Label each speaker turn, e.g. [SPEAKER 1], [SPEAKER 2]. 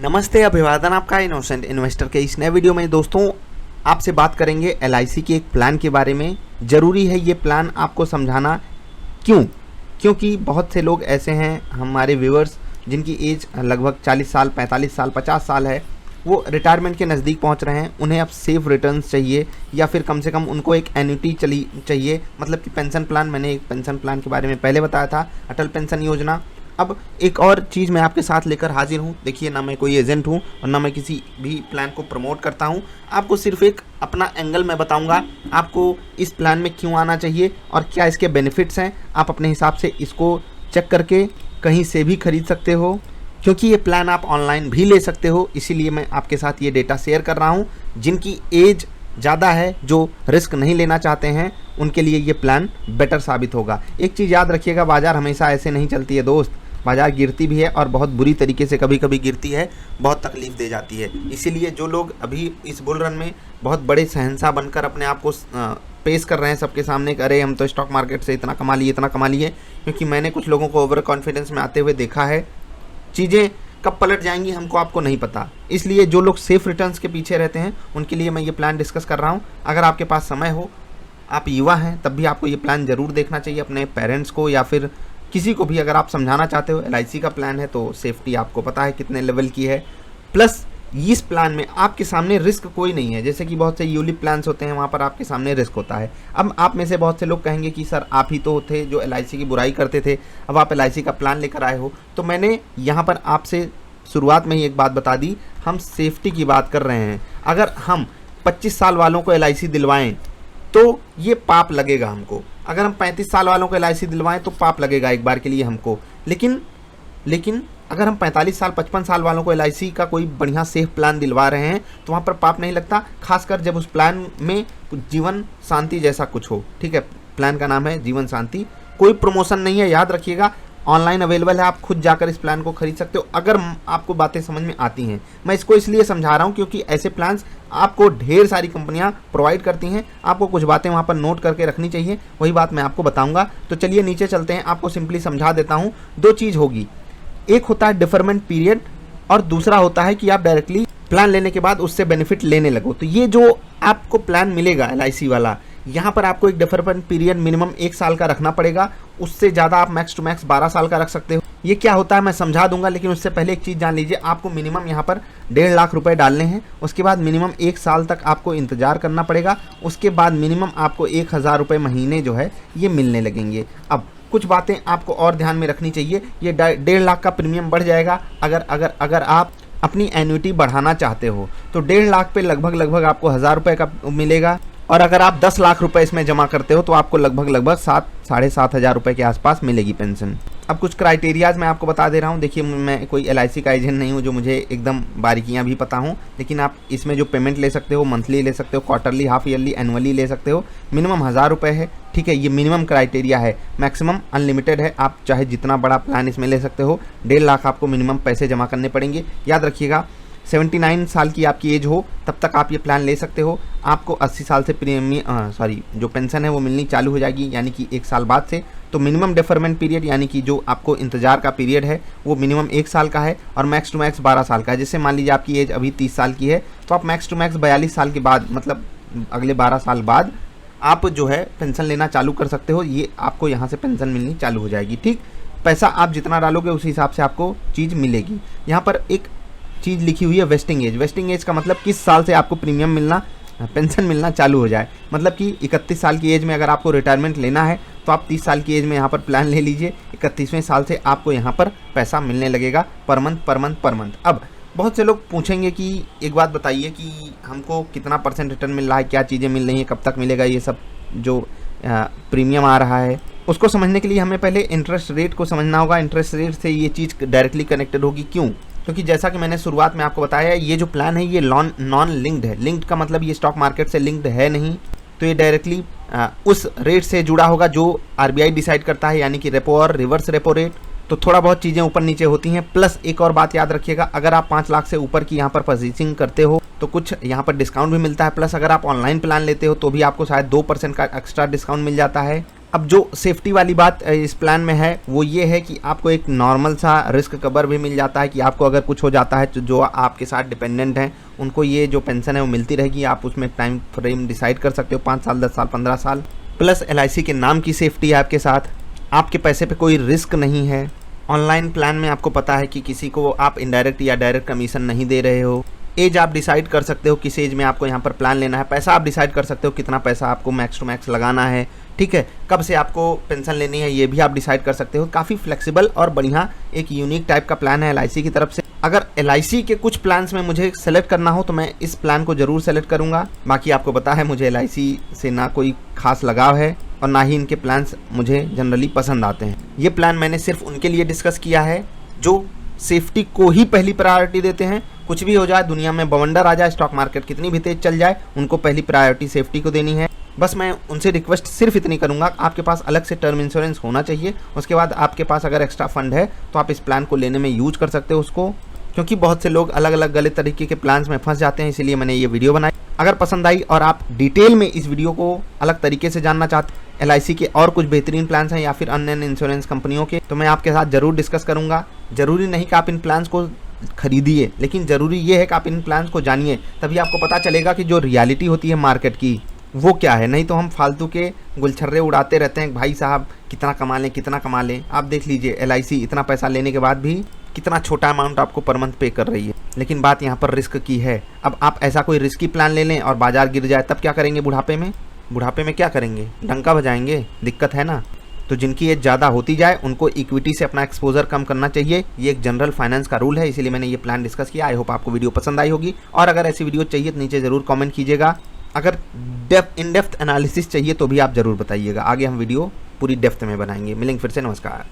[SPEAKER 1] नमस्ते, अभिवादन आपका इनोसेंट इन्वेस्टर के इस नए वीडियो में। दोस्तों, आपसे बात करेंगे एलआईसी के एक प्लान के बारे में। ज़रूरी है ये प्लान आपको समझाना। क्योंकि बहुत से लोग ऐसे हैं हमारे व्यूअर्स जिनकी एज लगभग 40 साल, 45 साल, 50 साल है, वो रिटायरमेंट के नज़दीक पहुंच रहे हैं। उन्हें अब सेफ रिटर्न्स चाहिए या फिर कम से कम उनको एक एन्युटी चाहिए, मतलब कि पेंशन प्लान। मैंने एक पेंशन प्लान के बारे में पहले बताया था, अटल पेंशन योजना। अब एक और चीज़ मैं आपके साथ लेकर हाजिर हूँ। देखिए, ना मैं कोई एजेंट हूँ और ना मैं किसी भी प्लान को प्रमोट करता हूँ। आपको सिर्फ एक अपना एंगल मैं बताऊँगा, आपको इस प्लान में क्यों आना चाहिए और क्या इसके बेनिफिट्स हैं। आप अपने हिसाब से इसको चेक करके कहीं से भी खरीद सकते हो, क्योंकि ये प्लान आप ऑनलाइन भी ले सकते हो। इसीलिए मैं आपके साथ ये डेटा शेयर कर रहा हूँ। जिनकी एज ज़्यादा है, जो रिस्क नहीं लेना चाहते हैं, उनके लिए ये प्लान बेटर साबित होगा। एक चीज़ याद रखिएगा, बाज़ार हमेशा ऐसे नहीं चलती है दोस्त। बाज़ार गिरती भी है और बहुत बुरी तरीके से कभी कभी गिरती है, बहुत तकलीफ़ दे जाती है। इसीलिए जो लोग अभी इस बुल रन में बहुत बड़े शहंशाह बनकर अपने आप को पेश कर रहे हैं सबके सामने, अरे हम तो स्टॉक मार्केट से इतना कमा लिए, इतना कमा लिए, क्योंकि मैंने कुछ लोगों को ओवर कॉन्फिडेंस में आते हुए देखा है। चीज़ें कब पलट जाएंगी हमको आपको नहीं पता। इसलिए जो लोग सेफ रिटर्न्स के पीछे रहते हैं, उनके लिए मैं ये प्लान डिस्कस कर रहा हूँ। अगर आपके पास समय हो, आप युवा हैं, तब भी आपको ये प्लान ज़रूर देखना चाहिए। अपने पेरेंट्स को या फिर किसी को भी अगर आप समझाना चाहते हो, एलआईसी का प्लान है तो सेफ्टी आपको पता है कितने लेवल की है। प्लस इस प्लान में आपके सामने रिस्क कोई नहीं है। जैसे कि बहुत से यूलिप प्लान्स होते हैं, वहाँ पर आपके सामने रिस्क होता है। अब आप में से बहुत से लोग कहेंगे कि सर, आप ही तो थे जो एलआईसी की बुराई करते थे, अब आप एलआईसी का प्लान लेकर आए हो। तो मैंने यहाँ पर आपसे शुरुआत में ही एक बात बता दी, हम सेफ्टी की बात कर रहे हैं। अगर हम 25 साल वालों को एलआईसी दिलवाएं तो ये पाप लगेगा हमको। अगर हम 35 साल वालों को एलआईसी दिलवाएं तो पाप लगेगा एक बार के लिए हमको। लेकिन अगर हम 45 साल, 55 साल वालों को एलआईसी का कोई बढ़िया सेफ प्लान दिलवा रहे हैं तो वहाँ पर पाप नहीं लगता, खासकर जब उस प्लान में जीवन शांति जैसा कुछ हो। ठीक है, प्लान का नाम है जीवन शांति, कोई प्रमोशन नहीं है, याद रखिएगा। ऑनलाइन अवेलेबल है, आप खुद जाकर इस प्लान को खरीद सकते हो अगर आपको बातें समझ में आती हैं। मैं इसको इसलिए समझा रहा हूँ क्योंकि ऐसे प्लान्स आपको ढेर सारी कंपनियां प्रोवाइड करती हैं। आपको कुछ बातें वहाँ पर नोट करके रखनी चाहिए, वही बात मैं आपको बताऊंगा। तो चलिए नीचे चलते हैं, आपको सिंपली समझा देता हूँ। दो चीज़ होगी, एक होता है डिफरमेंट पीरियड और दूसरा होता है कि आप डायरेक्टली प्लान लेने के बाद उससे बेनिफिट लेने लगो। तो ये जो आपको प्लान मिलेगा एलआईसी वाला, यहाँ पर आपको एक डिफरमेंट पीरियड मिनिमम 1 साल का रखना पड़ेगा। उससे ज़्यादा आप मैक्स टू मैक्स 12 साल का रख सकते हो। ये क्या होता है मैं समझा दूंगा, लेकिन उससे पहले एक चीज़ जान लीजिए। आपको मिनिमम यहाँ पर 1.5 लाख रुपए डालने हैं। उसके बाद मिनिमम 1 साल तक आपको इंतजार करना पड़ेगा। उसके बाद मिनिमम आपको 1000 रुपये महीने जो है ये मिलने लगेंगे। अब कुछ बातें आपको और ध्यान में रखनी चाहिए। ये 1.5 लाख का प्रीमियम बढ़ जाएगा अगर आप अपनी एन्युटी बढ़ाना चाहते हो। तो 1.5 लाख पे लगभग आपको 1000 रुपये का मिलेगा। और अगर आप 10 लाख रुपए इसमें जमा करते हो तो आपको लगभग 7-7.5 रुपए के आसपास मिलेगी पेंशन। अब कुछ क्राइटेरियाज मैं आपको बता दे रहा हूँ। देखिए, मैं कोई एलआईसी का एजेंट नहीं हूँ जो मुझे एकदम बारीकियाँ भी पता हूँ, लेकिन आप इसमें जो पेमेंट ले सकते हो, मंथली ले सकते हो, क्वार्टरली, हाफ ईयरली, एनुअली ले सकते हो। मिनिमम 1000 रुपये है। ठीक है, ये मिनिमम क्राइटेरिया है। मैक्सिमम अनलिमिटेड है, आप चाहे जितना बड़ा प्लान इसमें ले सकते हो। 1.5 लाख आपको मिनिमम पैसे जमा करने पड़ेंगे। याद रखिएगा, 79 साल की आपकी एज हो तब तक आप ये प्लान ले सकते हो। आपको 80 साल से जो पेंशन है वो मिलनी चालू हो जाएगी, यानी कि 1 साल बाद से। तो मिनिमम डेफरमेंट पीरियड, यानी कि जो आपको इंतजार का पीरियड है, वो मिनिमम 1 साल का है और मैक्स टू मैक्स 12 साल का है। जैसे मान लीजिए आपकी एज अभी 30 साल की है, तो आप मैक्स टू मैक्स 42 साल के बाद, मतलब अगले 12 साल बाद आप जो है पेंशन लेना चालू कर सकते हो। ये आपको यहाँ से पेंशन मिलनी चालू हो जाएगी। ठीक, पैसा आप जितना डालोगे उसी हिसाब से आपको चीज़ मिलेगी। यहाँ पर एक चीज़ लिखी हुई है वेस्टिंग एज। वेस्टिंग एज का मतलब किस साल से आपको प्रीमियम मिलना, पेंशन मिलना चालू हो जाए। मतलब कि 31 साल की एज में अगर आपको रिटायरमेंट लेना है तो आप 30 साल की एज में यहाँ पर प्लान ले लीजिए। 31वें साल से आपको यहाँ पर पैसा मिलने लगेगा पर मंथ। अब बहुत से लोग पूछेंगे कि एक बात बताइए कि हमको कितना % रिटर्न मिल रहा है, क्या चीज़ें मिल रही हैं, कब तक मिलेगा, ये सब जो प्रीमियम आ रहा है। उसको समझने के लिए हमें पहले इंटरेस्ट रेट को समझना होगा। इंटरेस्ट रेट से ये चीज़ डायरेक्टली कनेक्टेड होगी। क्यों? क्योंकि जैसा कि मैंने शुरुआत में आपको बताया, ये जो प्लान है ये नॉन लिंक्ड है। लिंक्ड का मतलब ये स्टॉक मार्केट से लिंक्ड है नहीं, तो ये डायरेक्टली उस रेट से जुड़ा होगा जो आरबीआई डिसाइड करता है, यानी कि रेपो और रिवर्स रेपो रेट। तो थोड़ा बहुत चीज़ें ऊपर नीचे होती हैं। प्लस एक और बात याद रखिएगा, अगर आप 5 लाख से ऊपर की यहाँ पर परचेसिंग करते हो तो कुछ यहाँ पर डिस्काउंट भी मिलता है। प्लस अगर आप ऑनलाइन प्लान लेते हो तो भी आपको शायद 2% का एक्स्ट्रा डिस्काउंट मिल जाता है। अब जो सेफ्टी वाली बात इस प्लान में है वो ये है कि आपको एक नॉर्मल सा रिस्क कवर भी मिल जाता है कि आपको अगर कुछ हो जाता है तो जो आपके साथ डिपेंडेंट हैं उनको ये जो पेंशन है वो मिलती रहेगी। आप उसमें टाइम फ्रेम डिसाइड कर सकते हो, 5 साल, 10 साल, 15 साल। प्लस LIC के नाम की सेफ्टी है आपके साथ, आपके पैसे पे कोई रिस्क नहीं है। ऑनलाइन प्लान में आपको पता है कि किसी को आप इनडायरेक्ट या डायरेक्ट कमीशन नहीं दे रहे हो। एज आप डिसाइड कर सकते हो किस एज में आपको यहाँ पर प्लान लेना है। पैसा आप डिसाइड कर सकते हो कितना पैसा आपको मैक्स टू मैक्स लगाना है, ठीक है। कब से आपको पेंशन लेनी है ये भी आप डिसाइड कर सकते हो। काफ़ी फ्लेक्सिबल और बढ़िया एक यूनिक टाइप का प्लान है LIC की तरफ से। अगर LIC के कुछ प्लान्स में मुझे सेलेक्ट करना हो तो मैं इस प्लान को ज़रूर सेलेक्ट करूँगा। बाकी आपको पता है मुझे LIC से ना कोई खास लगाव है और ना ही इनके प्लान्स मुझे जनरली पसंद आते हैं। ये प्लान मैंने सिर्फ उनके लिए डिस्कस किया है जो सेफ्टी को ही पहली प्रायोरिटी देते हैं। कुछ भी हो जाए, दुनिया में बवंडर आ जाए, स्टॉक मार्केट कितनी भी तेज चल जाए, उनको पहली प्रायोरिटी सेफ्टी को देनी है। बस मैं उनसे रिक्वेस्ट सिर्फ इतनी करूंगा, आपके पास अलग से टर्म इंश्योरेंस होना चाहिए। उसके बाद आपके पास अगर एक्स्ट्रा फंड है तो आप इस प्लान को लेने में यूज कर सकते हो उसको, क्योंकि बहुत से लोग अलग अलग गलत तरीके के प्लान्स में फंस जाते हैं। इसीलिए मैंने ये वीडियो बनाई। अगर पसंद आई और आप डिटेल में इस वीडियो को अलग तरीके से जानना चाहते हैं, LIC के और कुछ बेहतरीन प्लान्स हैं या फिर अन्य इंश्योरेंस कंपनियों के, तो मैं आपके साथ जरूर डिस्कस करूंगा। जरूरी नहीं कि आप इन प्लान्स को खरीदिए, लेकिन ज़रूरी ये है कि आप इन प्लान्स को जानिए, तभी आपको पता चलेगा कि जो रियलिटी होती है मार्केट की वो क्या है। नहीं तो हम फालतू के गुलछर्रे उड़ाते रहते हैं, भाई साहब कितना कमा लें कितना कमा लें। आप देख लीजिए LIC इतना पैसा लेने के बाद भी कितना छोटा अमाउंट आपको पर मंथ पे कर रही है। लेकिन बात यहाँ पर रिस्क की है। अब आप ऐसा कोई रिस्की प्लान ले लें और बाजार गिर जाए, तब क्या करेंगे? बुढ़ापे में क्या करेंगे? डंका बजाएंगे? दिक्कत है ना। तो जिनकी एज ज़्यादा होती जाए उनको इक्विटी से अपना एक्सपोजर कम करना चाहिए। ये एक जनरल फाइनेंस का रूल है, इसीलिए मैंने ये प्लान डिस्कस किया। आई होप आपको वीडियो पसंद आई होगी, और अगर ऐसी वीडियो चाहिए तो नीचे ज़रूर कमेंट कीजिएगा। अगर इन डेप्थ एनालिसिस चाहिए तो भी आप ज़रूर बताइएगा। आगे हम वीडियो पूरी डेप्थ में बनाएंगे। मिलेंगे फिर से, नमस्कार।